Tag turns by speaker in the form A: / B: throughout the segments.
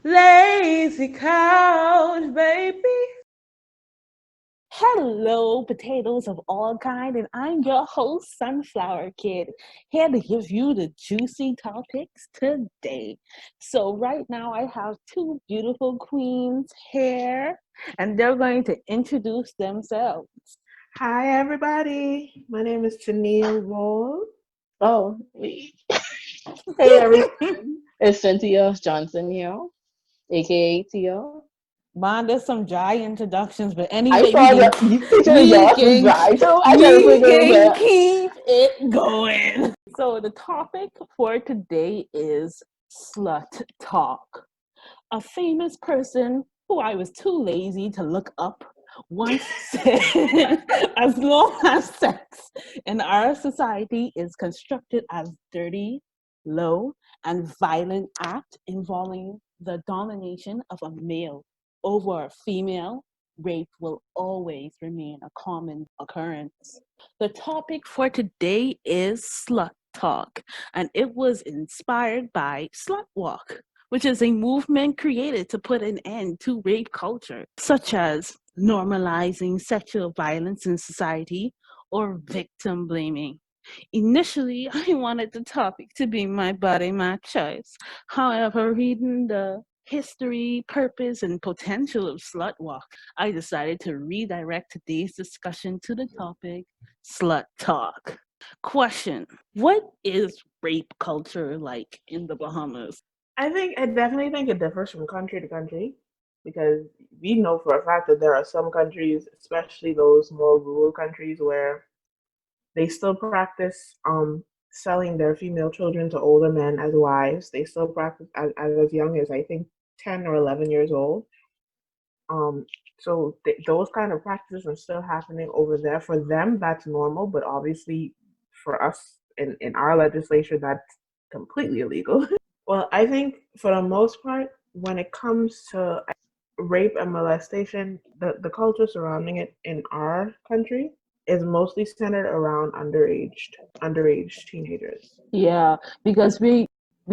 A: Lazy couch, baby.
B: Hello, potatoes of all kind, and I'm your host, Sunflower Kid, here to give you the juicy topics today. So, right now, I have two beautiful queens here, and they're going to introduce themselves.
A: Hi, everybody. My name is Tennille Wall.
C: Oh, hey everyone. It's Cynthia Johnson here, aka Tia.
B: Man, there's some dry introductions, but
C: I
B: anyway,
C: saw that you picture yours was dry too. I tried to
B: we
C: figure it
B: can
C: out.
B: keep it going. So the topic for today is slut talk. A famous person who I was too lazy to look up once said, as long as sex in our society is constructed as dirty, low, and violent act involving the domination of a male over a female, rape will always remain a common occurrence. The topic for today is slut talk, and it was inspired by Slut Walk, which is a movement created to put an end to rape culture, such as normalizing sexual violence in society or victim blaming. Initially, I wanted the topic to be my body, my choice. However, reading the history, purpose, and potential of slut walk, I decided to redirect today's discussion to the topic slut talk. Question: what is rape culture like in the Bahamas?
A: I definitely think it differs from country to country because we know for a fact that there are some countries, especially those more rural countries, where they still practice selling their female children to older men as wives. They still practice as young as I think 10 or 11 years old. Um, those kind of practices are still happening over there. For them, that's normal, but obviously for us in our legislature, that's completely illegal. Well, I think for the most part, when it comes to rape and molestation, the culture surrounding it in our country is mostly centered around underage teenagers.
B: Yeah, because we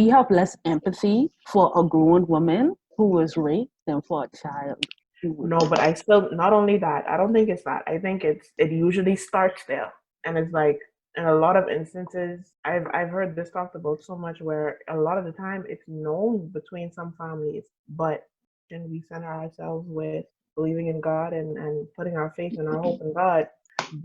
B: have less empathy for a grown woman who was raped than for a child who was
A: No, but
B: raped.
A: I still not only that. I don't think it's that. I think it usually starts there, and it's like in a lot of instances, I've heard this talked about so much where a lot of the time it's known between some families, but and we center ourselves with believing in God and putting our faith and our hope in God.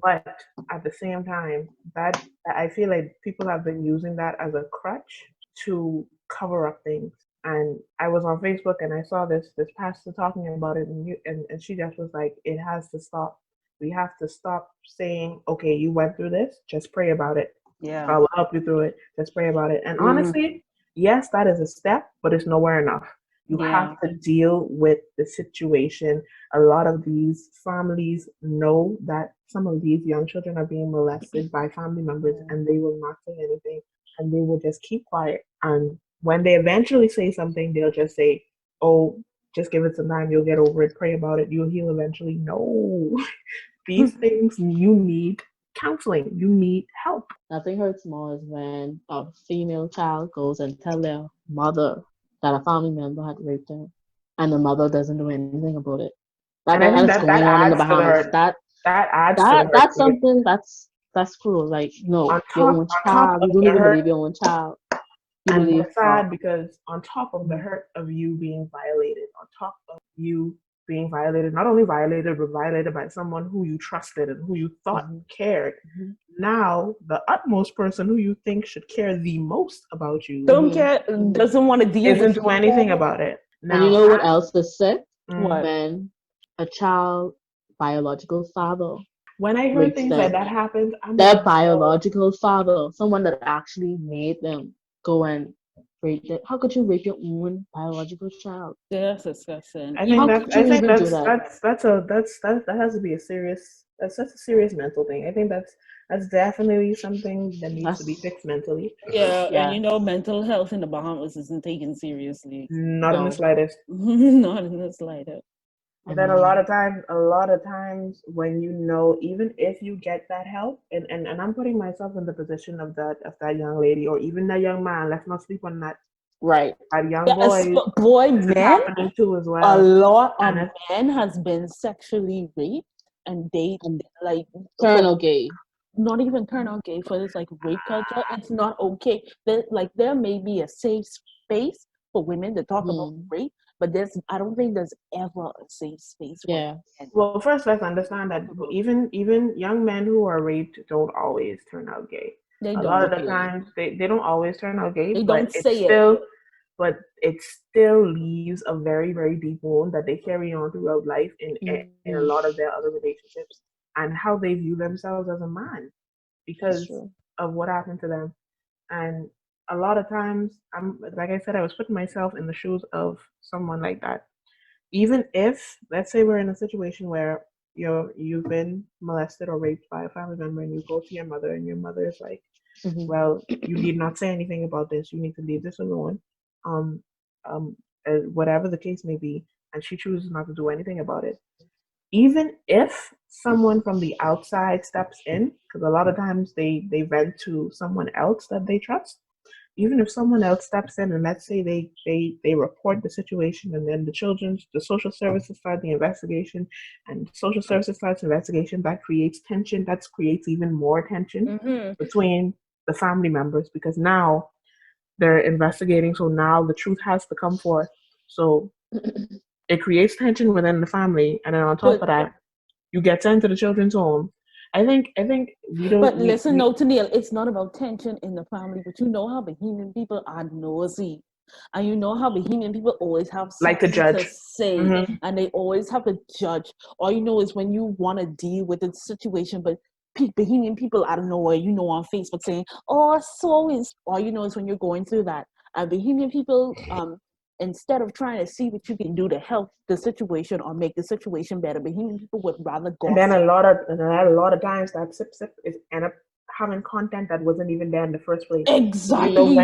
A: But at the same time, that I feel like people have been using that as a crutch to cover up things. And I was on Facebook and I saw this pastor talking about it, and she just was like, it has to stop. We have to stop saying, okay, you went through this, just pray about it.
B: Yeah.
A: God will help you through it. Just pray about it. And
B: Mm,
A: honestly, yes, that is a step, but it's nowhere enough. You have
B: yeah.
A: to deal with the situation. A lot of these families know that some of these young children are being molested by family members and they will not say anything and they will just keep quiet. And when they eventually say something, they'll just say, oh, just give it some time, you'll get over it, pray about it, you'll heal eventually. No, these things you need counseling, you need help.
C: Nothing hurts more is when a female child goes and tell their mother that a family member had raped her, and the mother doesn't do anything about it.
A: And I
C: That
A: think
C: is
A: that
C: going on in the
A: adds to the
C: Bahamas.
A: hurt.
C: That
A: That adds to the
C: that
A: hurt
C: that's
A: to it.
C: something that's cruel. Like no, your own
A: On top
C: child.
A: of
C: You don't
A: the
C: even
A: hurt,
C: believe your own child. You
A: and
C: believe
A: that's sad because on top of the hurt of you being violated, on top of you being violated, not only violated, but violated by someone who you trusted and who you thought
C: mhm,
A: cared,
C: mhm,
A: now the utmost person who you think should care the most about you
B: Don't
C: mhm,
B: care,
C: mhm.
B: doesn't want to deal
A: isn't
B: with
A: doing
B: you
A: anything
B: anymore.
A: about it.
C: And you
A: Now,
C: know what else is sick?
B: What?
C: When a child biological father
A: when I heard
C: rapes
A: things like
C: them.
A: that happen, I'm
C: Their
A: like, yo,
C: biological father, someone that actually made them go and rape them. How could you rape your own biological child?
B: That's disgusting.
C: How
B: Even
C: could
A: I
C: you
A: think
C: even do that?
A: that has to be a serious that's a serious mental thing. I think that's definitely something that needs to be
C: That's
A: fixed mentally.
B: yeah, and
C: yeah,
B: you know, mental health in the Bahamas isn't taken seriously.
A: Not in the
C: no.
A: slightest.
B: Not in the slightest.
A: And then
C: Um,
A: a lot of times when you know, even if you get that help, and I'm putting myself in the position of that young lady or even that young man. Let's not sleep on that.
C: Right.
A: At young boys, this is
B: men,
A: happening too as
B: a
A: well.
B: lot of
A: And
B: men has been sexually raped, and they
C: And
B: like
C: Colonel Gay.
B: not even turn out gay for this like rape culture. It's not okay. There may be a safe space for women to talk about rape, but I don't think there's ever a safe space for
C: Yeah.
B: men.
A: well, first let's understand that even young men who are raped don't always turn out gay.
B: They
A: A
B: don't.
A: lot of the times they don't always turn out gay,
B: They
A: but
B: don't
A: it's
B: say it.
A: still but it still leaves a very, very deep wound that they carry on throughout life in a lot of their other relationships and how they view themselves as a man
C: That's
A: because
C: true.
A: of what happened to them. And a lot of times, I'm like I said, I was putting myself in the shoes of someone like that. Even if, let's say, we're in a situation where you've been molested or raped by a family member, and you go to your mother, and your mother is like, "Well, you need not say anything about this. You need to leave this alone." Um, um, whatever the case may be, and she chooses not to do anything about it. Even if someone from the outside steps in, because a lot of times they vent to someone else that they trust, even if someone else steps in and let's say they report the situation and then the social services start the investigation and social services starts investigation, that creates tension, that creates even more tension between the family members because now they're investigating, so now the truth has to come forth. So it creates tension within the family, and then on top of that you get sent to the children's home. I think we don't
B: But listen, no, Tennille, it's not about tension in the family, but you know how Bahamian people are nosy. And you know how Bahamian people always have
A: like to
B: something to
A: judge.
B: say
A: Mm-hmm.
B: and they always have to judge. All you know is when you want to deal with the situation, but Bahamian people out of nowhere, you know, on Facebook saying, "Oh, so is." All you know is when you're going through that. And Bahamian people, instead of trying to see what you can do to help the situation or make the situation better, Bahamian people would rather
A: And then
B: gossip.
A: a lot of times that sip is end up having content that wasn't even there in the first place. You know,
B: Exactly.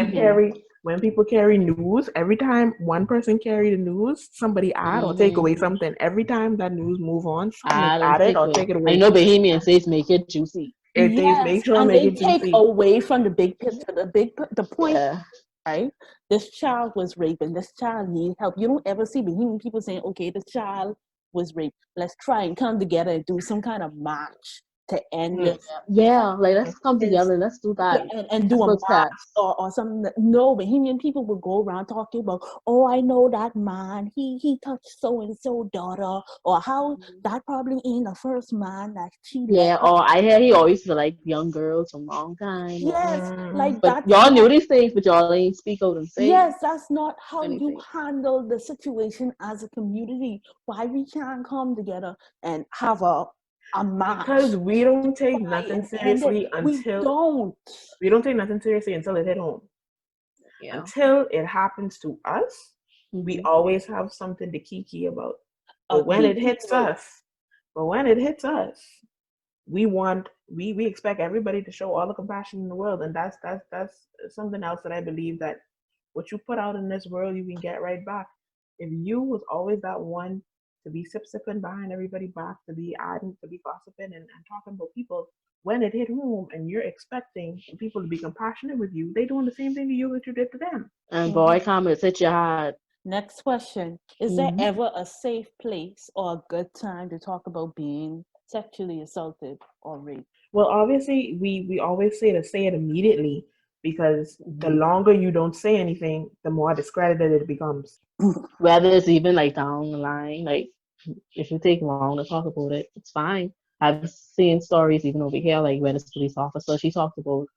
A: when people carry news, every time one person carry the news, somebody add or take away something. Every time that news move on, something is
C: Add and
A: added
C: take
A: or
C: away.
A: take it
C: I
A: away.
C: know Bahamian says make it juicy.
A: If they
B: Yes,
A: make sure
B: and
A: make
B: they
A: it
B: take
A: juicy.
B: away from the big picture. The point,
C: Yeah.
B: right? This child was raped, and this child needs help. You don't ever see Bahamian people saying, "Okay, the child was raped. Let's try and come together and do some kind of march to end this."
C: Yeah, like let's come together. Let's do that.
B: And do
C: Let's
B: a march
C: protest.
B: or something. No, Bahamian people will go around talking about, "Oh, I know that man. He touched so and so daughter, or how that probably ain't the first man that she
C: Yeah,
B: left."
C: or I hear he always feel like young girls from long time.
B: Yes, like
C: But
B: that's
C: y'all knew
B: not.
C: these things, but y'all ain't speak out and say
B: Yes, that's not how you
C: anything.
B: handle the situation as a community. Why we can't come together and have a
A: Because
B: march,
A: we don't take
B: try
A: nothing
B: and end it.
A: seriously
B: We
A: until
B: don't.
A: it hit home.
C: Yeah.
A: Until it happens to us, we
C: Mm-hmm.
A: always have something to kiki about.
B: A
A: But when it
B: kiki
A: hits
B: about
A: us, but when it hits us, we expect everybody to show all the compassion in the world, and that's something else that I believe that what you put out in this world, you can get right back. If you was always that one to be sipping behind everybody back, to be adding, to be gossiping and talking about people, when it hit home and you're expecting people to be compassionate with you, they doing the same thing to you that you did to them.
C: And boy, comments hit your heart.
B: Next question. Is there ever a safe place or a good time to talk about being sexually assaulted or raped?
A: Well, obviously, we always say to say it immediately because the longer you don't say anything, the more discredited it becomes.
C: Whether it's even like down the line, like if you take long to talk about it, it's fine. I've seen stories even over here, like where this police officer, she talked about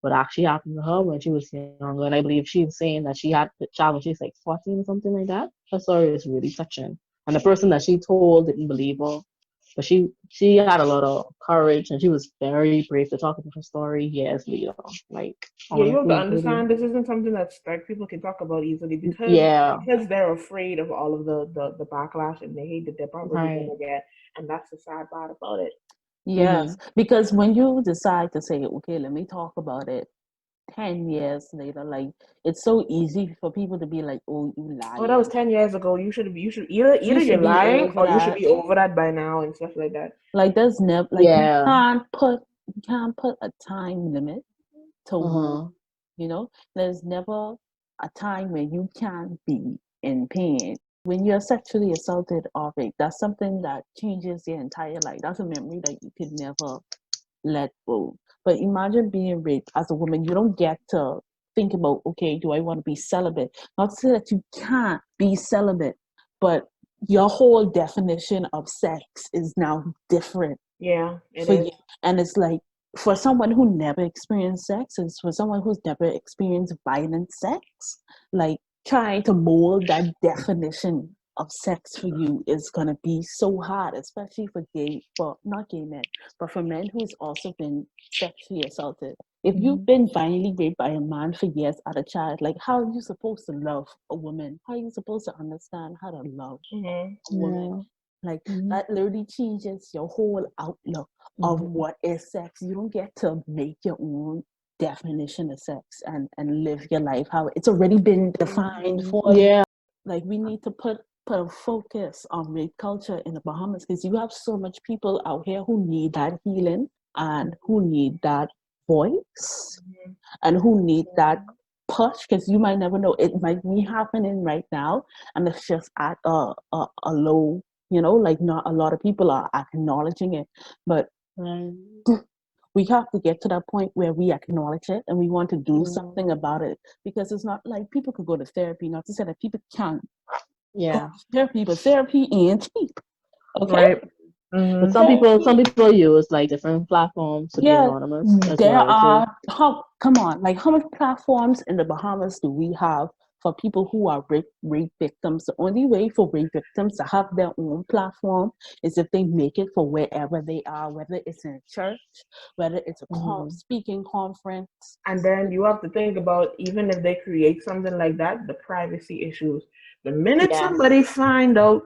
C: what actually happened to her when she was younger. And I believe she was saying that she had the child when she was like 14 or something like that. Her story is really touching. And the person that she told didn't believe her. But she had a lot of courage and she was very brave to talk about her story years later. Like
A: Yeah, you have to
C: honestly, really.
A: understand this isn't something that's like people can talk about easily
C: Yeah.
A: because they're afraid of all of the backlash and they hate that they're probably
C: Right.
A: gonna get, and that's the sad part about it.
B: Yes, because when you decide to say, "Okay, let me talk about it," 10 years later, like it's so easy for people to be like, "Oh, you
A: Oh, that was
B: lying."
A: 10 years ago. You should
B: You
A: either you're
B: should be
A: lying
B: over
A: or you should
B: that.
A: be over that by now and stuff like that.
B: Like there's never like
C: Yeah.
B: you can't put a time limit to
C: Uh-huh.
B: there's never a time when you can't be in pain. When you're sexually assaulted or raped, that's something that changes your entire life. That's a memory that you could never let go. But imagine being raped as a woman. You don't get to think about, okay, do I want to be celibate? Not to say that you can't be celibate, but your whole definition of sex is now different
A: Yeah, it
B: for
A: is.
B: you. And it's like, for someone who never experienced sex, and for someone who's never experienced violent sex, like trying to mold that definition of sex for you is gonna be so hard, especially for not gay men, but for men who's also been sexually assaulted. If you've been violently raped by a man for years as a child, like how are you supposed to love a woman? How are you supposed to understand how to love a woman? Like that literally changes your whole outlook of what is sex. You don't get to make your own definition of sex and live your life how it's already been defined for you.
C: Yeah.
B: Like we need to put a focus on rape culture in the Bahamas, because you have so much people out here who need that healing and who need that voice and who need that push, because you might never know, it might be happening right now and it's just at a low, like not a lot of people are acknowledging it, but we have to get to that point where we acknowledge it and we want to do something about it, because it's not like people could go to therapy, not to say that people can't go to therapy, but therapy ain't cheap. Okay.
A: Right.
C: But some people use like different platforms to be anonymous as
B: There
C: well too.
B: are, come on, like how many platforms in the Bahamas do we have for people who are rape victims? The only way for rape victims to have their own platform is if they make it for wherever they are, whether it's in a church, whether it's a speaking conference.
A: And then you have to think about, even if they create something like that, the privacy issues. The minute somebody find out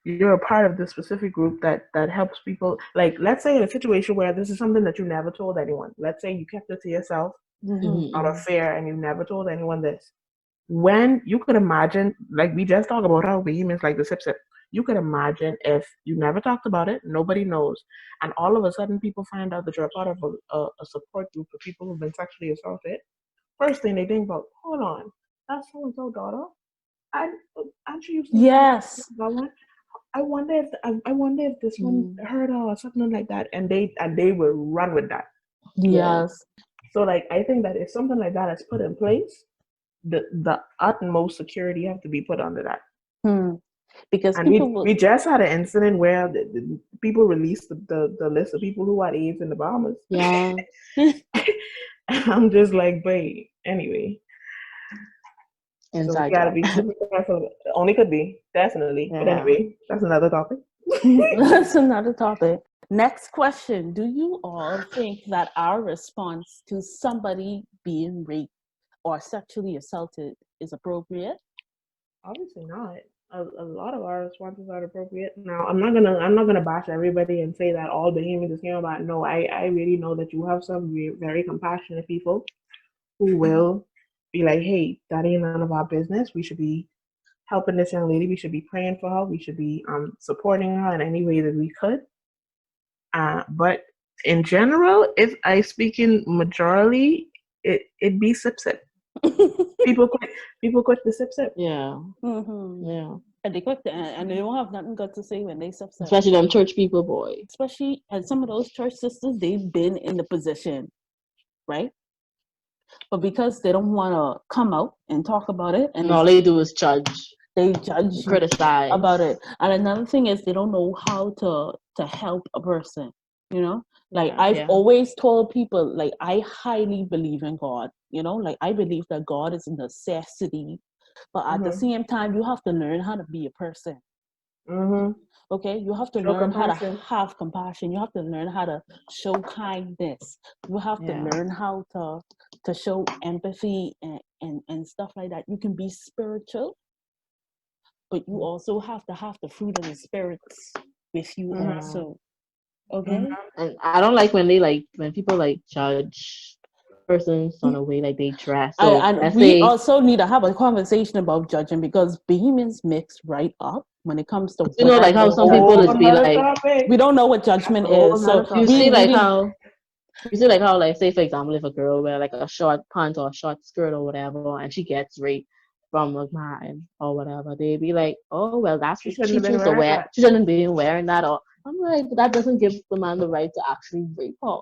A: you're a part of this specific group that helps people, like let's say in a situation where this is something that you never told anyone. Let's say you kept it to yourself out of fear and you never told anyone this. When you could imagine, like we just talked about how Bahamians like the sip. You could imagine if you never talked about it, nobody knows, and all of a sudden people find out that you're a part of a support group of people who've been sexually assaulted. First thing they think about, hold on, that's so and so daughter. And she used to I wonder if I wonder if this one heard her or something like that, and they will run with that.
B: Yes.
A: So like I think that if something like that is put in place, the utmost security have to be put under that.
B: Because
A: and we just had an incident where the people released the list of people who had AIDS in the Bahamas.
C: Yeah.
A: I'm just like, wait. Anyway.
C: Inside
A: so we gotta be super careful. Only could be, definitely. But anyway, that's another topic.
B: That's another topic. Next question. Do you all think that our response to somebody being raped or sexually assaulted is appropriate?
A: Obviously not. A lot of our responses are appropriate. Now, I'm not gonna bash everybody and say that all Bahamians is here about. No, I really know that you have some very compassionate people who will be like, hey, that ain't none of our business. We should be helping this young lady. We should be praying for her. We should be supporting her in any way that we could. But in general, if I speak in majorly, it be sip. people quit the sip.
C: Yeah.
B: Yeah. And they quit and they don't have nothing good to say when they sip.
C: Especially them church people, boy.
B: Especially, and some of those church sisters, they've been in the position, right? But because they don't want to come out and talk about it, and
C: all they do is judge.
B: They judge,
C: criticize
B: about it. And another thing is they don't know how to help a person. Like I've always told people, like I highly believe in God. Like I believe that God is a necessity, but at the same time, you have to learn how to be a person. Okay, you have to learn how to have compassion. You have to learn how to show kindness. You have to learn how to show empathy and stuff like that. You can be spiritual, but you also have to have the fruit of the spirits with you also. Okay.
C: And I don't like when people judge persons on the way they dress. So
B: and we also need to have a conversation about judging, because Bahamians mix right up when it comes to
C: how some people just be like,
B: we don't know what judgment is. So
C: you see how say for example, if a girl wear a short pant or a short skirt or whatever and she gets raped, from a man or whatever, they'd be like, "Oh well, that's
A: She
C: what
A: shouldn't
C: she
A: have been
C: choose to
A: wearing
C: wear.
A: that.
C: She shouldn't be wearing that." Or I'm like, but that doesn't give the man the right to actually rape her.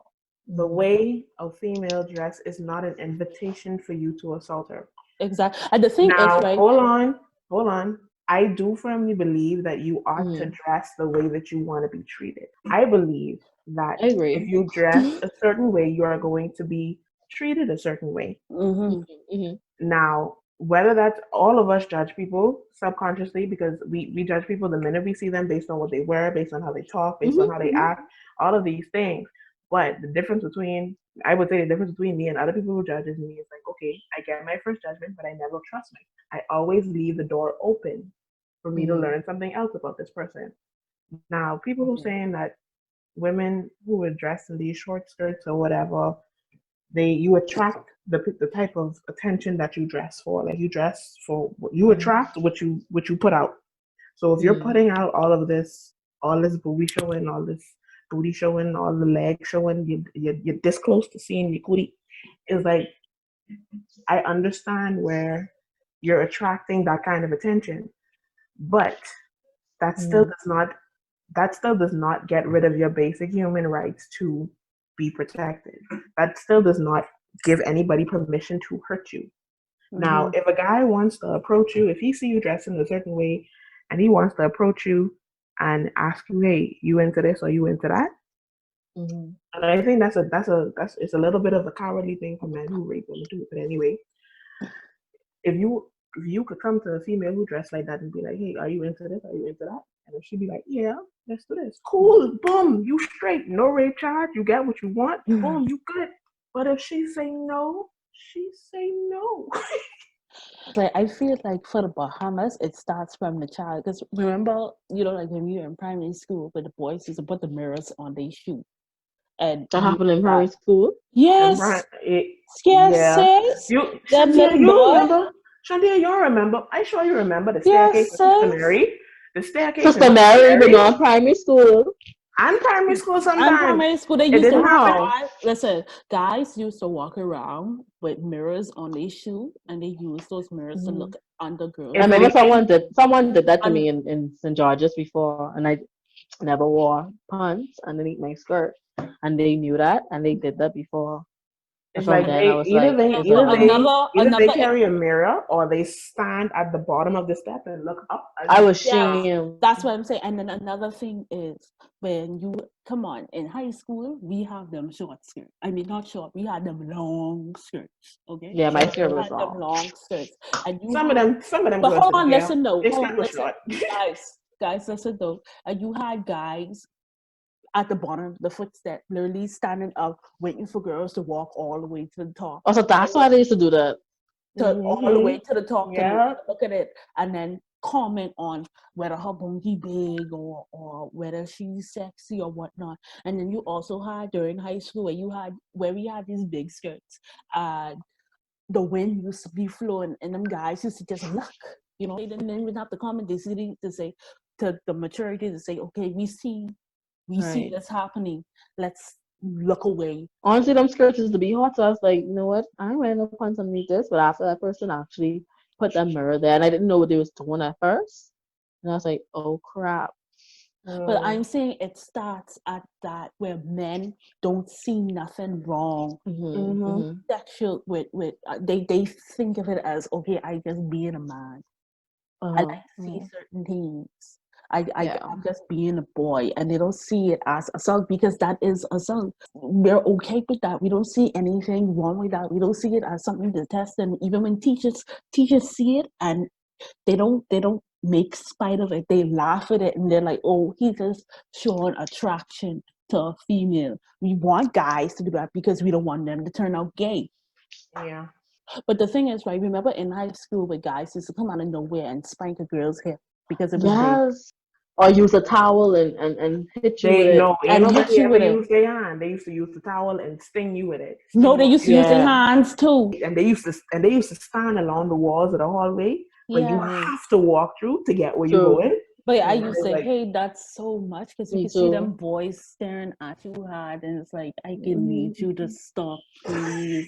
A: The way a female dress is not an invitation for you to assault her.
B: Exactly. And the thing is,
A: Now,
B: right?
A: hold on. I do firmly believe that you ought to
C: Mm.
A: dress the way that you want to be treated. I believe that
C: I agree.
A: if you dress a certain way, you are going to be treated a certain way.
B: Mm-hmm.
C: Mm-hmm.
A: Now, whether that's all of us judge people subconsciously because we judge people the minute we see them based on what they wear, based on how they talk, based on how they act, all of these things. But the difference between, I would say the difference between me and other people who judges me is like, okay, I get my first judgment, but I never trust me. I always leave the door open for me to learn something else about this person. Now, people who saying that women who are dressed in these short skirts or whatever, you attract the type of attention that you dress for. Like you dress for you attract what you put out. So if you're putting out all this booty showing, all this booty showing, all the legs showing, you're this close to seeing your booty. It's like I understand where you're attracting that kind of attention, but that still does not get rid of your basic human rights to be protected. That still does not give anybody permission to hurt you. Now, if a guy wants to approach you, if he see you dressed in a certain way and he wants to approach you and ask you, hey, you into this or you into that? And I think that's it's a little bit of a cowardly thing for men who rape women too. But anyway, if you could come to a female who dressed like that and be like, hey, are you into this? Are you into that? And if she'd be like, yeah, let's do this. Cool, boom, you straight, no rape charge, you get what you want, boom, you good. But if she say no, she say no.
B: But I feel like for the Bahamas, it starts from the child. Because remember, like when we were in primary school, where the boys used to put the mirrors on their shoe. And
C: That happened in primary school.
B: yes, yes,
A: Yeah.
B: sis.
A: You, Shantia, you
B: Remember?
A: remember? Shantia, you remember? I sure you remember the staircase
B: Yes,
A: of Sister
B: sis.
A: Mary. The staircase in
C: Sister
A: Sister
C: Mary, but
A: Mary.
C: not primary school.
A: And primary school
B: And
A: sometimes.
B: primary school, they
A: It
B: used to
A: didn't happen.
C: Wow.
B: listen, guys used to walk around with mirrors on their shoe, and they used those mirrors to look under girls.
C: I
A: If it
C: remember
A: ain't,
C: someone did that to me in St. George's before, and I never wore pants underneath my skirt, and they knew that, and they did that before. And
A: it's
C: from
A: like
C: then, I
A: they
C: was like, "It's over."
A: either they carry a mirror or they stand at the bottom of the step and look up.
C: I was
B: Yeah,
C: shamed.
B: that's what I'm saying. And then another thing is when you come on in high school, we have them short skirts. I mean, not short. We had them long skirts. Okay.
C: Yeah, my skirt
B: We
C: was
B: had them
C: long.
B: long skirts, and you
A: Some
B: had.
A: of them
B: But
A: girls
B: hold
A: didn't
B: on,
A: care.
B: listen though.
A: They
B: Hold
A: skirt
B: on,
A: was
B: listen,
A: short.
B: guys, listen though. And you had guys at the bottom of the footstep, literally standing up, waiting for girls to walk all the way to the top.
C: Also, that's why they used to do that.
B: All the way to the top
A: Yeah.
B: to look at it and then comment on whether her booty big or whether she's sexy or whatnot. And then you also had during high school where we had these big skirts and the wind used to be flowing and them guys used to just look, they didn't even have to comment. They see to say to the maturity to say, okay, we see
C: Right.
B: this happening. Let's look away.
C: Honestly, them skirts used to be hot, so I was like, you know what? I ain't wearing no pants underneath this. But after that person actually put that mirror there, and I didn't know what they was doing at first, and I was like, oh crap.
B: But I'm saying it starts at that where men don't see nothing wrong sexual with they think of it as okay, I just being a man. I like to see certain things. I'm just being a boy, and they don't see it as assault because that is assault. We're okay with that. We don't see anything wrong with that. We don't see it as something to test. And even when teachers see it, and they don't make spite of it. They laugh at it, and they're like, "Oh, he's just showing attraction to a female." We want guys to do that because we don't want them to turn out gay.
A: Yeah.
B: But the thing is, right? Remember in high school, where guys used to come out of nowhere and spank a girl's hair because it was big.
C: Yes. Or use a towel and hit you with
A: They
C: it.
A: no, ain't
B: And hit
A: nobody
B: you
A: ever
B: with it.
A: used their hand. They used to use the towel and sting you with it.
B: No,
A: Sting
B: they
A: you.
B: used to use their hands too.
A: And they used to stand along the walls of the hallway when you
B: Yeah.
A: have to walk through to get where you
C: True.
A: going.
B: But I
A: And
B: used to
A: it's
B: say,
A: like,
B: hey, that's so much because you
C: Me
B: can see them
C: too.
B: boys staring at you hard, and it's like, I can need you to stop, please.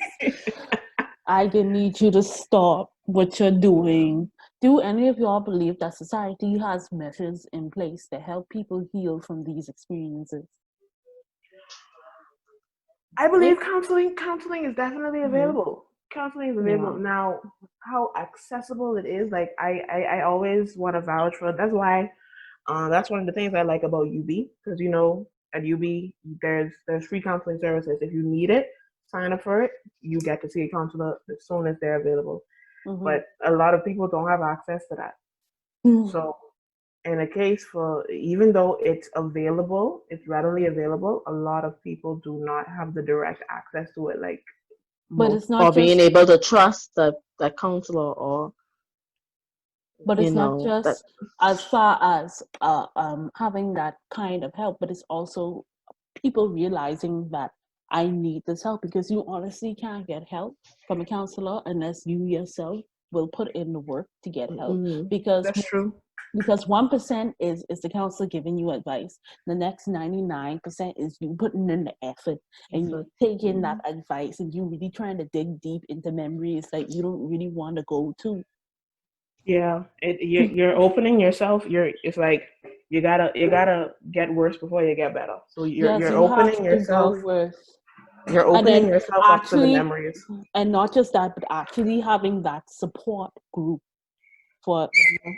B: I can need you to stop. what you're doing. Do any of y'all believe that society has measures in place to help people heal from these experiences?
A: I believe counseling is definitely available. Counseling is available
B: Yeah.
A: now. How accessible it is, like I always want to vouch for. That's why, that's one of the things I like about UB, because at UB there's free counseling services. If you need it, sign up for it. You get to see a counselor as soon as they're available.
B: Mm-hmm.
A: But a lot of people don't have access to that. So in a case for, even though it's available, it's readily available, a lot of people do not have the direct access to it like
B: But
A: most.
B: it's not
C: Or being
B: just
C: able to trust that counselor, or
B: but it's not
C: that.
B: just as far as having that kind of help, but it's also people realizing that I need this help, because you honestly can't get help from a counselor unless you yourself will put in the work to get help.
C: Mm-hmm.
B: Because
A: That's true.
B: 1% is the counselor giving you advice. The next 99% is you putting in the effort and you taking that advice and you really trying to dig deep into memories that you don't really want to go to.
A: Yeah, you're opening yourself. It's like you gotta get worse before you get better. So
B: Yes,
A: you're
B: you have
A: opening
B: to go
A: yourself.
B: with,
A: You're
B: and
A: opening
B: then
A: yourself up to the
B: actually,
A: memories.
B: and not just that, but actually having that support group for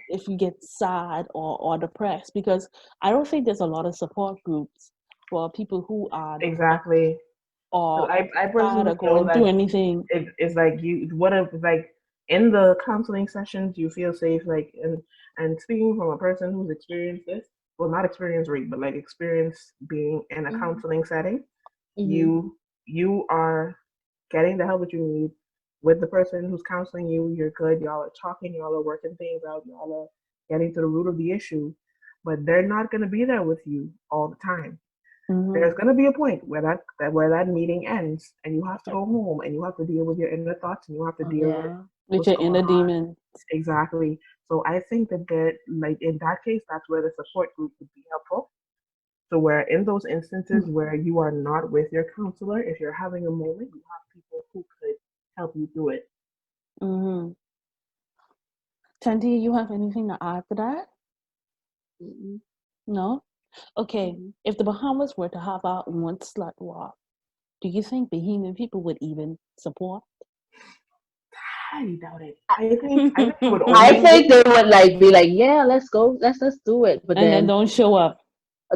B: if you get sad or depressed, because I don't think there's a lot of support groups for people who are depressed
A: Exactly.
B: or
A: I
B: sad
A: personally
B: or
A: know
B: going through
A: that
B: anything.
A: it's like what if, like, in the counseling sessions you feel safe, like, and speaking from a person who's experienced this, well, not experienced rape, but like experience being in a counseling setting,
C: Mm-hmm.
A: you are getting the help that you need with the person who's counseling you. You're good. Y'all are talking. Y'all are working things out. Y'all are getting to the root of the issue. But they're not going to be there with you all the time. There's going to be a point where that meeting ends, and you have to go home, and you have to deal with your inner thoughts, and you have to deal with
C: Yeah.
B: With
A: what's
B: your
A: going
B: inner
A: on.
B: demon.
A: Exactly. So I think that like in that case, that's where the support group would be helpful. So where in those instances where you are not with your counselor, if you're having a moment, you have people who could help you through it.
B: Mm-hmm. Tandy, you have anything to add to that?
C: Mm-hmm.
B: No? Okay.
C: Mm-hmm.
B: If the Bahamas were to have our own slut walk, do you think Bahamian people would even support?
A: I doubt it. I think it would
C: I
A: only
C: think they would be like, yeah, let's go, let's do it. But
B: And then
C: then
B: don't show up.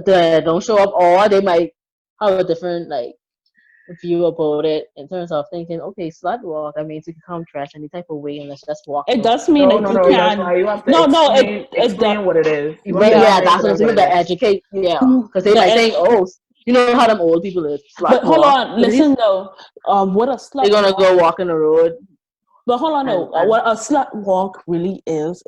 C: they don't show up, or they might have a different view about it in terms of thinking, okay, slut walk, that means you can come dress any type of way and let's just walk
B: It
C: around.
B: does mean
A: no,
B: that
A: no,
B: you
A: no. That's
B: can.
A: why you have to
B: No, no, it does.
A: explain what it is. You have to
C: But
B: Yeah.
C: yeah,
A: explain to
C: that's what I'm
A: them what
C: saying.
A: it
C: To
A: is.
C: educate, yeah, because they
B: The
C: might
B: ed-
C: think, oh, you know how them old people is slut
B: but hold
C: walk,
B: on,
C: but these
B: listen though. What a
C: they're
B: slut
C: gonna
B: walk.
C: go walk in the road
B: But hold on, no.
C: and
B: What a slut walk really is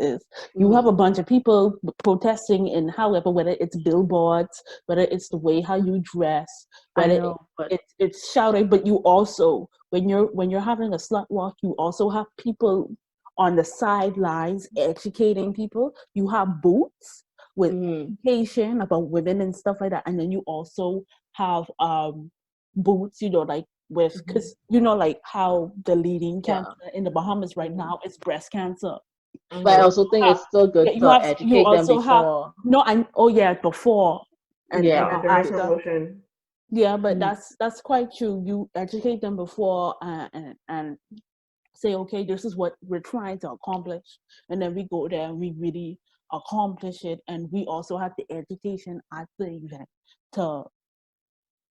B: you have a bunch of people protesting in however, whether it's billboards, whether it's the way how you dress,
C: I
B: whether
C: know, but
B: it's shouting. But you also, when you're having a slut walk, you also have people on the sidelines educating people. You have booths with education about women and stuff like that, and then you also have booths, like with, because like how the leading
C: yeah.
B: cancer in the Bahamas right now is breast cancer.
C: But I
A: Hmm.
C: also think it's still
B: Yeah,
C: good to
B: you
C: educate them
B: also have
C: before.
B: no, and oh yeah, before and
C: Yeah,
A: And during
B: after.
A: promotion.
B: Yeah, but
C: mm,
B: that's quite true. You educate them before, and say, okay, this is what we're trying to accomplish, and then we go there and we really accomplish it, and we also have the education at the event to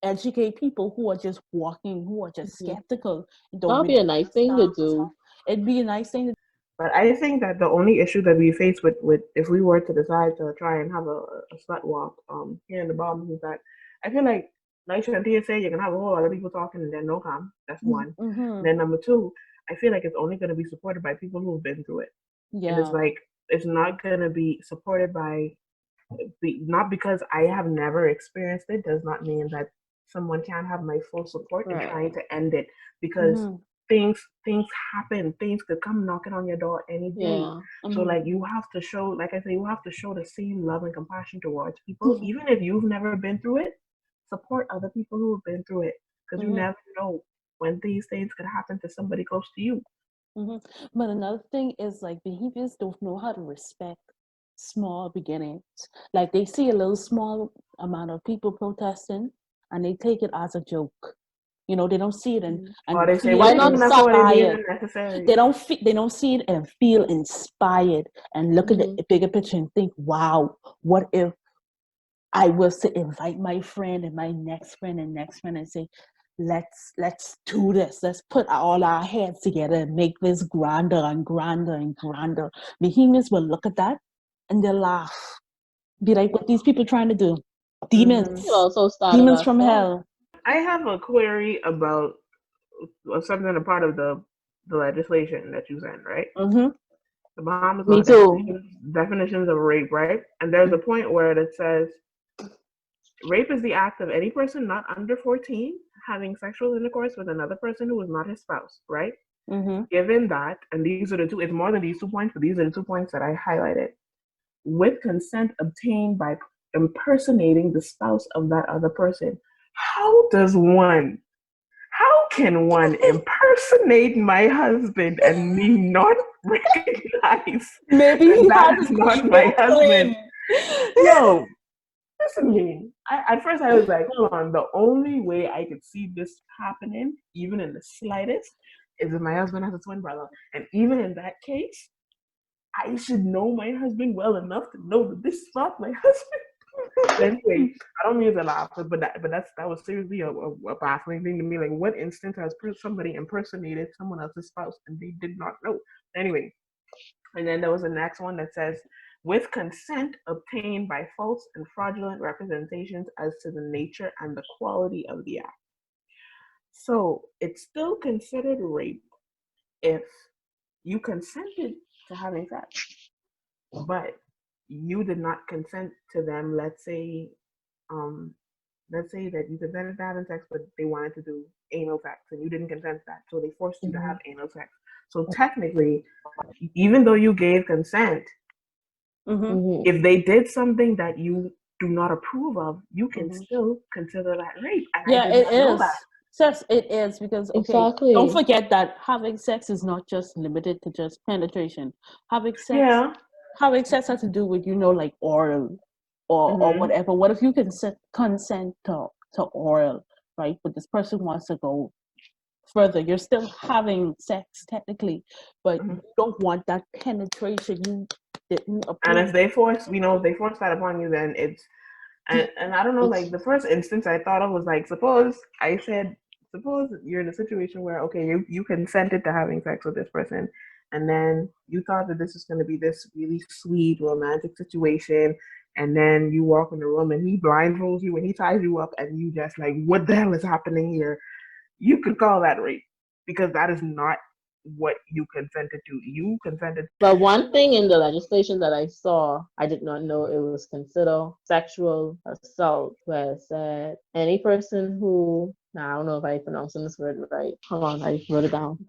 B: educate people who are just walking, who are just skeptical, and don't
C: that'll be
B: really
C: a nice thing
B: understand
C: to
B: what's
C: do.
B: happening. It'd be a nice thing to.
A: But I think that the only issue that we face with if we were to decide to try and have a slut walk here in the Bahamas is that I feel like Shantia said, you're gonna have a whole lot of people talking and then no come. That's one.
B: Mm-hmm.
A: Then number two, I feel like it's only gonna be supported by people who've been through it. And it's
B: Yeah.
A: like it's not gonna be supported by not because I have never experienced it does not mean that someone can't have my full support in
C: Right.
A: trying to end it, because
B: Mm-hmm.
A: things happen. Things could come knocking on your door any day.
C: Yeah.
A: So
B: Mm-hmm.
A: like you have to show, like I say, you have to show the same love and compassion towards people, even if you've never been through it. Support other people who have been through it, because you
B: Mm-hmm.
A: never know when these things could happen to somebody close to you.
B: But another thing is like behaviors don't know how to respect small beginnings. Like they see a little small amount of people protesting and they take it as a joke. You know, they don't see it
A: Or
B: and
A: they say,
B: feel
C: Why
A: why
C: not
A: isn't that what it is
B: inspired.
A: unnecessary?
B: They don't see it and feel inspired and look at the bigger picture and think, wow, what if I was to invite my friend and my next friend and next friend and say, let's do this. Let's put all our heads together and make this grander and grander and grander. Bohemians will look at that and they'll laugh. Be like, what these people trying to do?
A: Mm-hmm.
C: It also started
B: Demons
C: off
B: from
C: strong.
B: hell.
A: I have a query about something a part of the legislation that you sent, right?
B: Mm-hmm.
A: The Bahamas
C: Me
A: law
C: too.
A: definitions of rape, right? And there's a point where it says rape is the act of any person not under 14 having sexual intercourse with another person who is not his spouse, right?
B: Mm-hmm.
A: Given that, and these are the two, it's more than these 2 points, but these are the 2 points that I highlighted. With consent obtained by impersonating the spouse of that other person. How can one impersonate my husband and me not recognize
B: Maybe
A: that
B: he
A: that
B: has
A: is
B: a
A: not
B: cranial
A: my husband?
B: twin.
A: Yo, listen to me. At first I was like, hold on, the only way I could see this happening, even in the slightest, is if my husband has a twin brother. And even in that case, I should know my husband well enough to know that this is not my husband. But anyway, I don't mean to laugh, but that was seriously a baffling thing to me. Like, what instance has somebody impersonated someone else's spouse and they did not know? Anyway, and then there was the next one that says, with consent obtained by false and fraudulent representations as to the nature and the quality of the act. So it's still considered rape if you consented to having sex, but you did not consent to them. Um, let's say that you consented to having sex, but they wanted to do anal sex, and you didn't consent to that, so they forced you to have anal sex. So technically, even though you gave consent, if they did something that you do not approve of, you can still consider that rape. And I
B: Yeah,
A: did
B: it
A: not know
B: is.
A: that.
B: Sex, it is because okay, don't
C: Exactly.
B: forget that having sex is not just limited to just penetration. Having sex,
A: Yeah.
B: having sex has to do with like oral or
A: Mm-hmm.
B: whatever. What if you consent to oral, right? But this person wants to go further. You're still having sex technically, but
A: Mm-hmm.
B: you don't want that penetration. You didn't
A: And
B: approve.
A: if they force that upon you, then it's and I don't know, like the first instance I thought of was like, suppose you're in a situation where okay, you consented to having sex with this person, and then you thought that this is going to be this really sweet romantic situation, and then you walk in the room and he blindfolds you and he ties you up and you just like, what the hell is happening here? You could call that rape because that is not what you consented to. You consented.
C: But one thing in the legislation that I saw, I did not know it was considered sexual assault, where it said any person who, now I don't know if I'm pronouncing this word right. Hold on, I wrote it down.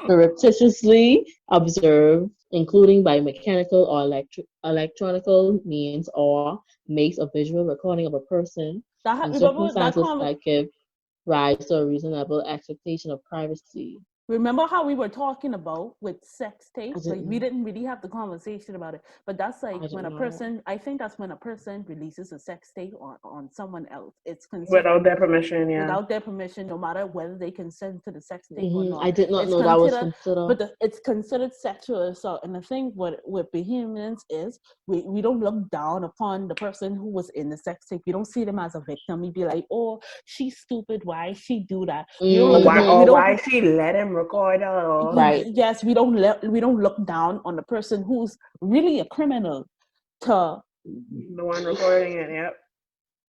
C: Surreptitiously observe, including by mechanical or electronical means, or makes a visual recording of a person in
B: Remember that
C: circumstances that give rise to a reasonable expectation of privacy.
B: Remember how we were talking about with sex
C: I
B: tapes? Like we
C: didn't.
B: didn't really have the conversation about it. But that's like
C: I
B: when
C: didn't
B: a
C: know
B: person I think that's when a person releases a sex tape on someone else. It's considered
A: Without their permission, yeah.
B: without their permission, no matter whether they consent to the sex tape or
C: that.
B: not.
C: I did not
B: It's
C: know that was
B: considered
C: considered.
B: it's considered sexual assault. And the thing with Bohemians is we don't look down upon the person who was in the sex tape. You don't see them as a victim. You be like, oh, she's stupid. Why she do that? We don't look at we don't
A: Why she let him record her?
C: Right.
B: yes, we don't look down on the person who's really a criminal to
A: The one recording it, yep.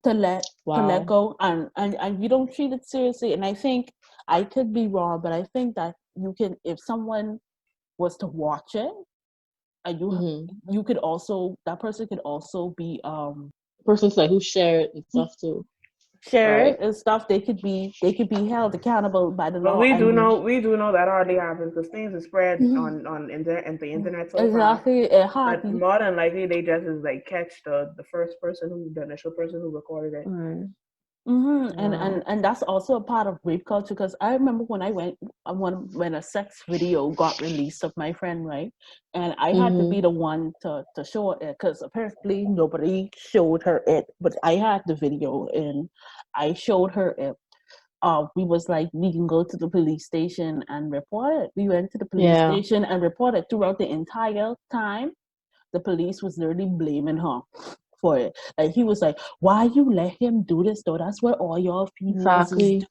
B: to let
C: Wow.
B: go and we don't treat it seriously. And I think I could be wrong, but I think that you can if someone was to watch it and you could also that person could also be
C: Persons like who share it and stuff too.
B: share
C: Right.
B: it and stuff. They could be held accountable by the
A: But
B: law.
A: we do know that hardly happens because things are spread on the internet so fast.
B: Exactly, it
A: But
B: hardly.
A: more than likely, they just is like catch the first person the initial person who recorded it.
B: Mm. And that's also a part of rape culture, because I remember when I went when a sex video got released of my friend, right, and I had to be the one to show it, because apparently nobody showed her it, but I had the video and I showed her it. We was like, we can go to the police station and report it. We went to the police station and reported. Throughout the entire time, the police was literally blaming her for it. Like, he was like, why you let him do this though? That's what all y'all females do.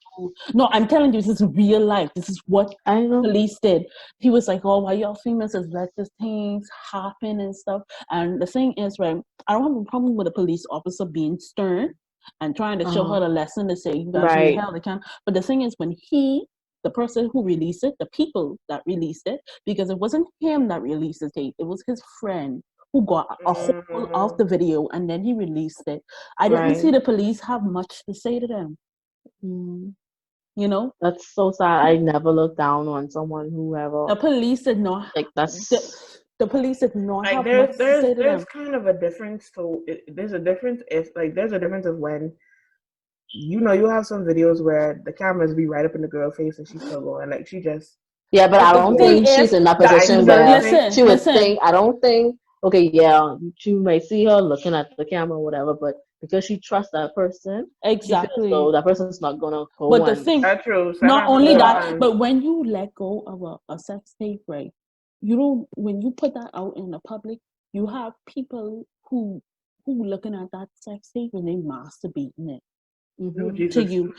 B: No, I'm telling you, this is real life. This is what police did. He was like, oh, why y'all females is let these things happen and stuff. And the thing is, right, I don't have a problem with a police officer being stern and trying to show her the lesson to say, you guys need help, they can. But the thing is, when the person who released it, the people that released it, because it wasn't him that released the tape, it was his friend who got a whole of the video and then he released it. I didn't see the police have much to say to them. You know?
C: That's so sad. I never look down on someone who ever.
B: The police did not.
C: Like, that's.
B: The police did not
A: like,
B: have much to say to them.
A: There's kind of a difference. There's a difference there's a difference of when, you know, you have some videos where the cameras be right up in the girl's face and she's still going, like, she just.
C: Yeah, but I don't think she's in that position where she would think. I don't think. Okay, yeah, you may see her looking at the camera or whatever, but because she trusts that person,
B: exactly,
C: so that person's not gonna go.
B: But the thing,
A: that's true.
B: Not only that, but when you let go of a sex tape, right? You don't. When you put that out in the public, you have people who looking at that sex tape and they masturbating it. To you,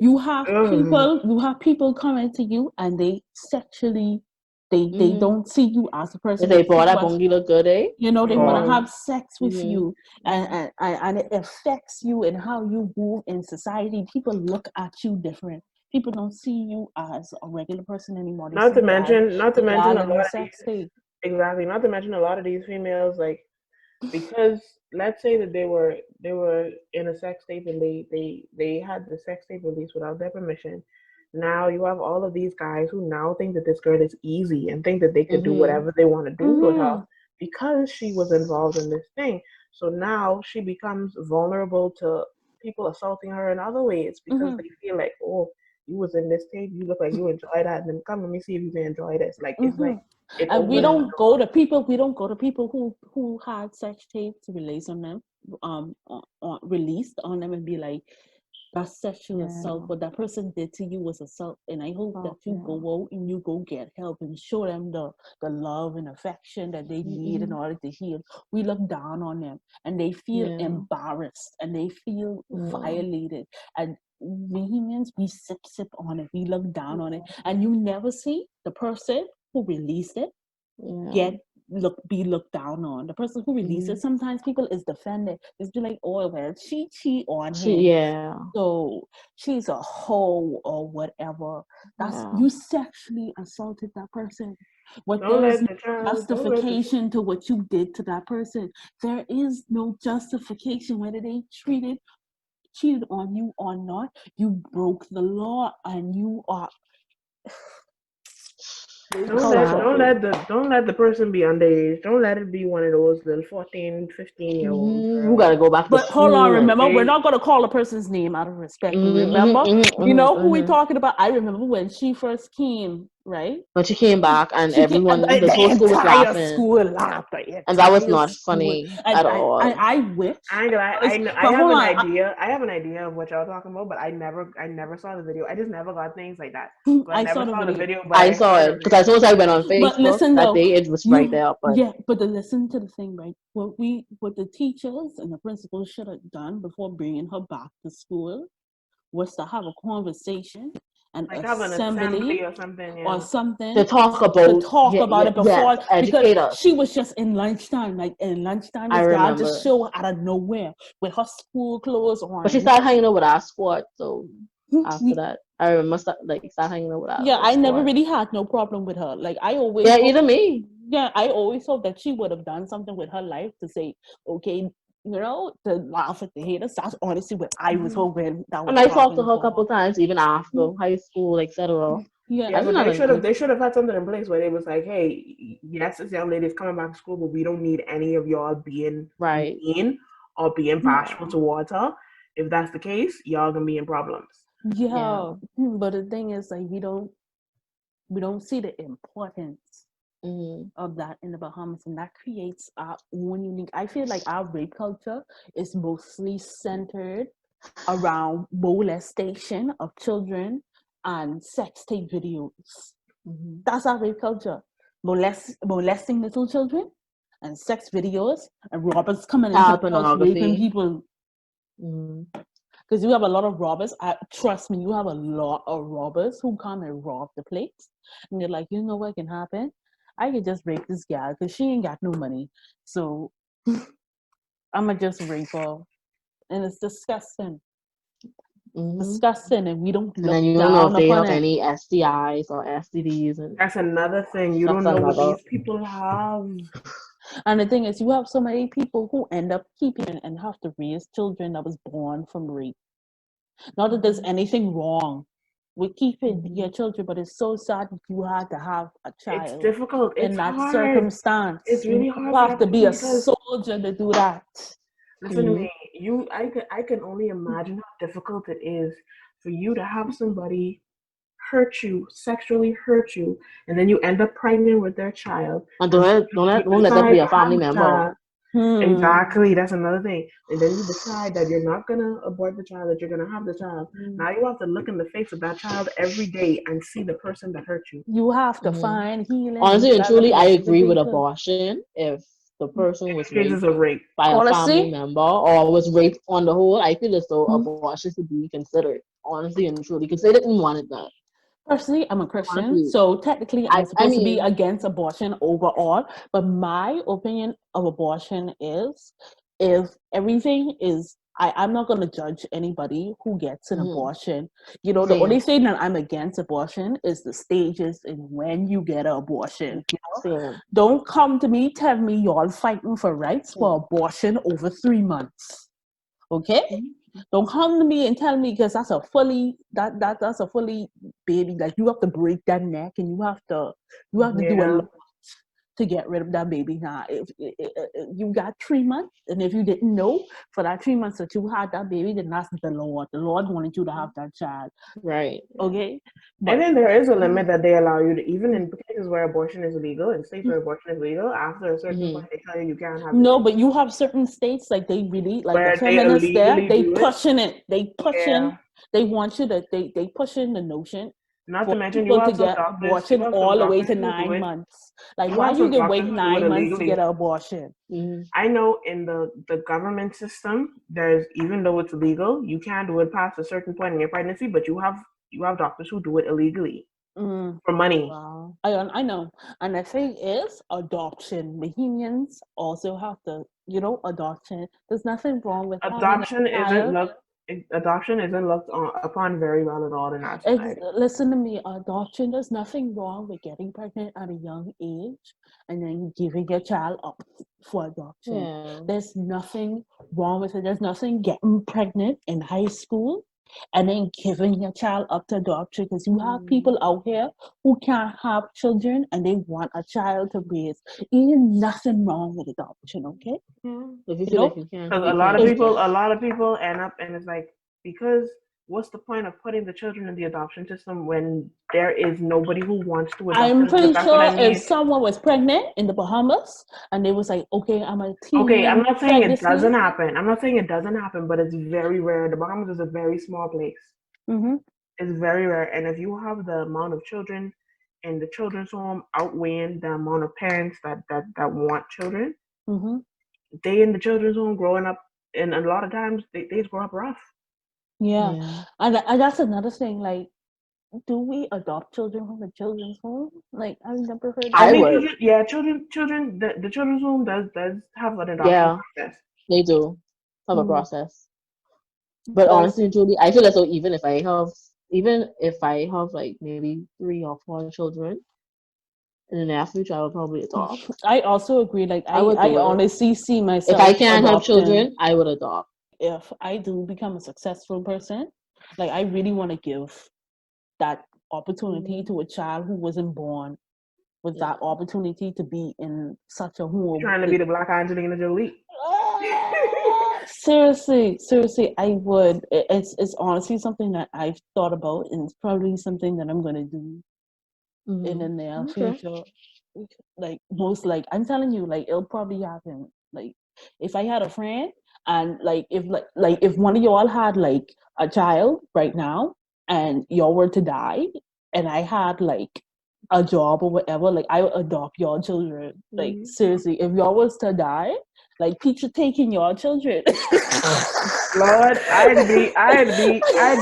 B: you have people coming to you and they sexually, they don't see you as a person.
C: They bought that bongi look good, eh?
B: You know, they want to have sex with you, and it affects you and how you move in society. People look at you different. People don't see you as a regular person anymore.
A: Not to mention a lot of
B: these,
A: exactly. Not to mention a lot of these females, like, because let's say that they were in a sex tape and they had the sex tape released without their permission. Now you have all of these guys who now think that this girl is easy and think that they could do whatever they want to do with her because she was involved in this thing. So now she becomes vulnerable to people assaulting her in other ways because they feel like, oh, you was in this tape, you look like you enjoy that, and then come let me see if you can enjoy this. Like, it's like,
B: and we don't go to people who had sex tapes released on them, released on them, and be like, that's sexual assault. What that person did to you was assault, and I hope that you go out and you go get help and show them the love and affection that they need in order to heal. We look down on them, and they feel embarrassed, and they feel violated, and we humans, we sip on it, we look down on it, and you never see the person who released it be looked down on. The person who released it, sometimes people is defended. It's be like, oh well, she cheat on him, so she's a hoe or whatever. That's you sexually assaulted that person. What there is no justification to what you did to that person. There is no justification whether they cheated on you or not. You broke the law and you are.
A: Don't let the person be underage. Don't let it be one of those little 14, 15-year-olds.
C: You gotta go back to
B: But
C: school.
B: Hold on, remember, we're not gonna call a person's name out of respect. Remember? You know who we're talking about? I remember when she first came, right?
C: When she came back and everyone, the whole school was laughing. And that was not funny at all.
B: I wish.
A: I have an idea of what y'all talking about, but I never saw the video. I just never got things like that. So I never saw the video, but
C: I saw it because as soon as I went on Facebook
B: but listen,
C: that day, it was right there. But
B: listen to the thing, right? What the teachers and the principal should have done before bringing her back to school was to have a conversation and like assembly or something
C: to talk about
B: it before,
C: educate
B: because she was just in lunchtime. Like in lunchtime, this guy just showed out of nowhere with her school clothes on.
C: But she started hanging out with our squad, so after that, I remember start hanging out with our
B: I never really had no problem with her. Like I always
C: either me.
B: Yeah, I always hope that she would have done something with her life to say, okay, you know, to laugh at the haters. That's honestly what I was hoping.
C: And I talked to her a couple times, even after high school, etc.
A: But they should have had something in place where they was like, hey, yes, this young lady is coming back to school, but we don't need any of y'all being mean or being bashful towards her. If that's the case, y'all gonna be in problems.
B: Yeah, but the thing is, like, we don't see the importance of that in the Bahamas, and that creates our own unique. I feel like our rape culture is mostly centered around molestation of children and sex tape videos. That's our rape culture. Molesting little children and sex videos and robbers coming into
C: Child
B: the house raping
C: pornography.
B: people. Because you have a lot of robbers. Trust me, you have a lot of robbers who come and rob the place. And you're like, you know what can happen? I could just rape this gal because she ain't got no money. So I'ma just rape her. And it's disgusting. Disgusting, and we don't
C: And
B: look
C: then you don't know if
B: down
C: they
B: upon
C: have
B: it.
C: any STIs or STDs. And
A: That's another thing. You
C: that's
A: don't know what
C: another.
A: these people have.
B: And the thing is, you have so many people who end up keeping and have to raise children that was born from rape. Not that there's anything wrong with keeping your children, but it's so sad that you had to have a child.
A: It's difficult.
B: In
A: It's
B: that
A: hard.
B: circumstance.
A: It's really
B: You
A: hard.
B: have to be a soldier to do that.
A: Listen to me. I can only imagine how difficult it is for you to have somebody hurt you, sexually hurt you, and then you end up pregnant with their child.
C: And don't let that be a family member.
A: Exactly, that's another thing. And then you decide that you're not gonna abort the child, that you're gonna have the child. Now you have to look in the face of that child every day and see the person that hurt you.
B: You have to find healing.
C: Honestly and truly, I agree with abortion if the person was raped
A: of rape
C: by a family member or was raped on the whole. I feel as though abortion should be considered, honestly and truly, because they didn't want it done.
B: Personally, I'm a Christian, so technically I'm supposed to be against abortion overall. But my opinion of abortion is, if everything is, I'm not going to judge anybody who gets an abortion. You know, the only thing that I'm against abortion is the stages and when you get an abortion. You know? Don't come to me, tell me y'all fighting for rights for abortion over 3 months. Okay? Don't come to me and tell me, because that's a fully baby. Like, you have to break that neck and you have to do a lot to get rid of that baby. Now, if you got 3 months, and if you didn't know for that 3 months that you had that baby, then that's the Lord. The Lord wanted you to have that child.
C: Right.
B: Okay.
A: But then there is a limit that they allow you to, even in cases where abortion is illegal, in states where abortion is legal, after a certain point, they tell you can't have it.
B: No, but you have certain states, like, they really, like,
A: where
B: the feminists there, they pushing
A: it.
B: They pushing. They want you to, they pushing the notion.
A: Not to mention, you have
B: to get abortion all the way to 9 months. Like, why you can wait 9 months to get an abortion?
A: I know in the government system, there's, even though it's legal, you can't do it past a certain point in your pregnancy, but you have doctors who do it illegally for money.
B: Wow. I know. And the thing is, adoption. Bahamians also have to, adoption. There's nothing wrong with
A: adoption. Adoption isn't looked upon very well at all in our society.
B: Listen to me, adoption, there's nothing wrong with getting pregnant at a young age and then giving your child up for adoption. Yeah. There's nothing wrong with it. There's nothing getting pregnant in high school and then giving your child up to adoption, because you have people out here who can't have children and they want a child to raise. Ain't nothing wrong with adoption, okay?
A: Because a lot of people end up, and it's like, because what's the point of putting the children in the adoption system when there is nobody who wants to adopt?
B: I'm pretty sure if someone was pregnant in the Bahamas and they was like, okay, I'm a teen.
A: Okay, I'm not saying it doesn't happen. I'm not saying it doesn't happen, but it's very rare. The Bahamas is a very small place. It's very rare. And if you have the amount of children in the children's home outweighing the amount of parents that want children, they in the children's home growing up, and a lot of times they grow up rough.
B: Yeah. And that's another thing. Like, do we adopt children from the children's home? Like, I've never heard.
C: I would.
A: Children. The children's home does have an adoption process.
C: They do have a process. But honestly, Julie, I feel as though even if I have like maybe 3 or 4 children, in the near future, I would probably adopt.
B: I also agree. Like, I honestly see myself.
C: If I can't have children, I would adopt.
B: If I do become a successful person, like, I really want to give that opportunity to a child who wasn't born with that opportunity to be in such a home.
A: Trying to be the Black Angelina Jolie.
B: Seriously, I would. It's honestly something that I've thought about, and it's probably something that I'm gonna do in the near
C: Okay.
B: future. Like most, like I'm telling you, like it'll probably happen. Like if I had a friend, and like if one of y'all had like a child right now, and y'all were to die, and I had like a job or whatever, like I would adopt your children. Like seriously, if y'all was to die, like picture taking your children.
A: Lord, I'd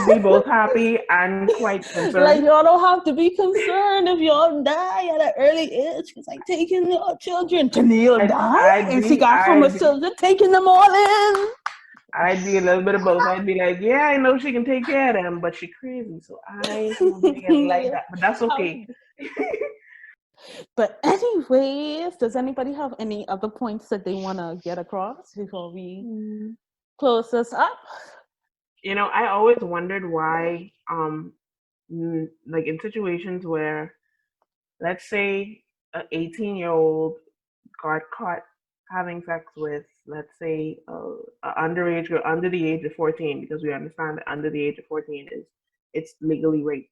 A: be both happy and quite
B: Like
A: concerned.
B: y'all don't have to be concerned if y'all die at an early age, because like taking your children. Tennille died and she got homeless children, taking them all in.
A: I'd be a little bit of both. I'd be like, yeah, I know she can take care of them, but she crazy, so I ain't gonna be like that. But that's okay.
B: But anyways, does anybody have any other points that they want to get across before we close this up?
A: You know, I always wondered why, like in situations where, let's say, an 18-year-old got caught having sex with, let's say, a underage girl under the age of 14, because we understand that under the age of 14 it's legally rape.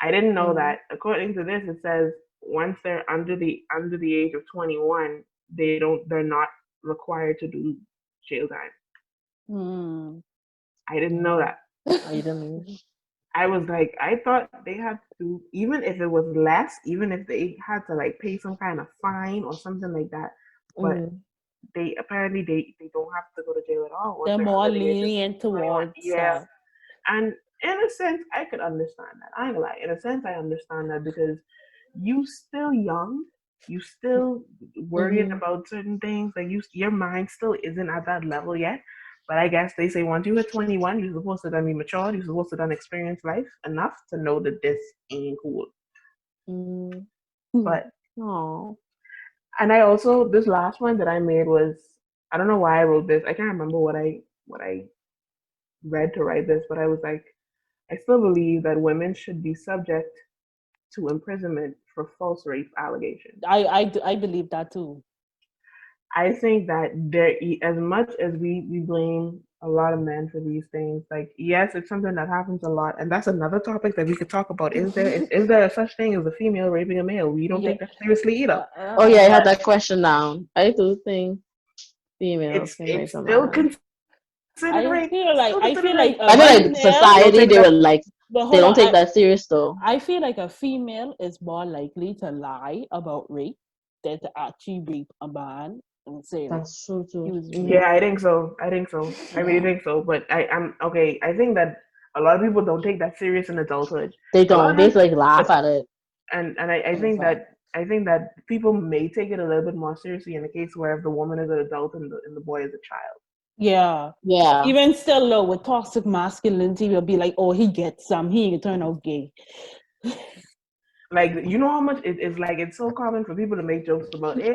A: I didn't know that. According to this, it says once they're under the age of 21, they're not required to do jail time. I didn't know that.
C: I didn't.
A: I was like, I thought they had to, even if it was less, even if they had to like pay some kind of fine or something like that. But they apparently they don't have to go to jail at all once
B: They're
A: they're
B: more
A: under the age of
B: lenient
A: 21.
B: towards
A: Yeah. And in a sense, I could understand that. I ain't gonna lie. In a sense, I understand that because you still young, you still worrying about certain things. Like your mind still isn't at that level yet. But I guess they say once you hit 21, you're supposed to then be matured. You're supposed to then experience life enough to know that this ain't cool. But and I also, this last one that I made was, I don't know why I wrote this. I can't remember what I read to write this, but I was like, I still believe that women should be subject to imprisonment for false rape allegations.
B: I believe that too.
A: I think that as much as we blame a lot of men for these things, like yes, it's something that happens a lot, and that's another topic that we could talk about. Is there a such thing as a female raping a male? We don't take that seriously either.
C: Oh yeah, I had that question down. I do think females can rape
A: It's
C: a
A: still
C: man.
A: considered rape.
B: I feel like
C: I feel like society they would like they don't take that serious though.
B: I feel like a female is more likely to lie about rape than to actually rape a man and say
C: that's true too.
A: Yeah, I think so. I really think so. But I'm okay. I think that a lot of people don't take that serious in adulthood.
C: They don't. They like laugh at it.
A: And I think that people may take it a little bit more seriously in the case where if the woman is an adult and the boy is a child.
B: Yeah. Even still, though, with toxic masculinity, will be like, oh, he gets some. He ain't turn out gay.
A: Like, you know how much it's like, it's so common for people to make jokes about, hey,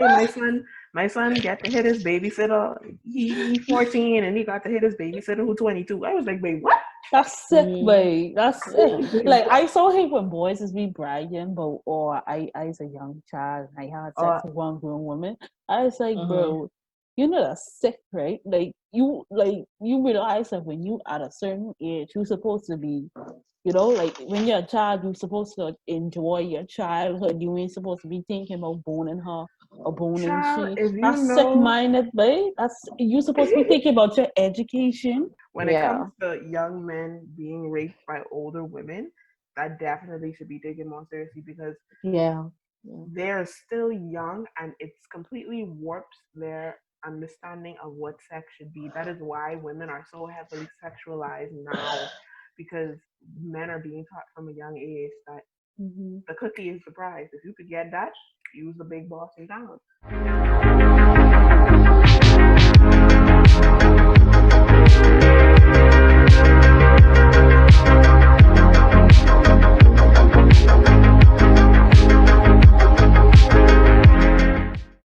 A: my son got to hit his babysitter. He 14 and he got to hit his babysitter who's 22. I was like, wait, what?
B: That's sick, babe. That's sick. Like, I so hate when boys is be bragging, but or I as a young child, I had sex with one grown woman. I was like, bro, you know that's sick, right? Like you realize that when you at a certain age, you're supposed to be, you know, like when you're a child, you're supposed to enjoy your childhood. You ain't supposed to be thinking about boning her or boning she. That's sick-minded, babe. You're supposed to be thinking about your education.
A: When it comes to young men being raped by older women, that definitely should be taken more seriously because they're still young and it's completely warped their understanding of what sex should be. That is why women are so heavily sexualized now because men are being taught from a young age that the cookie is the prize. If you could get that, use the big boss in town.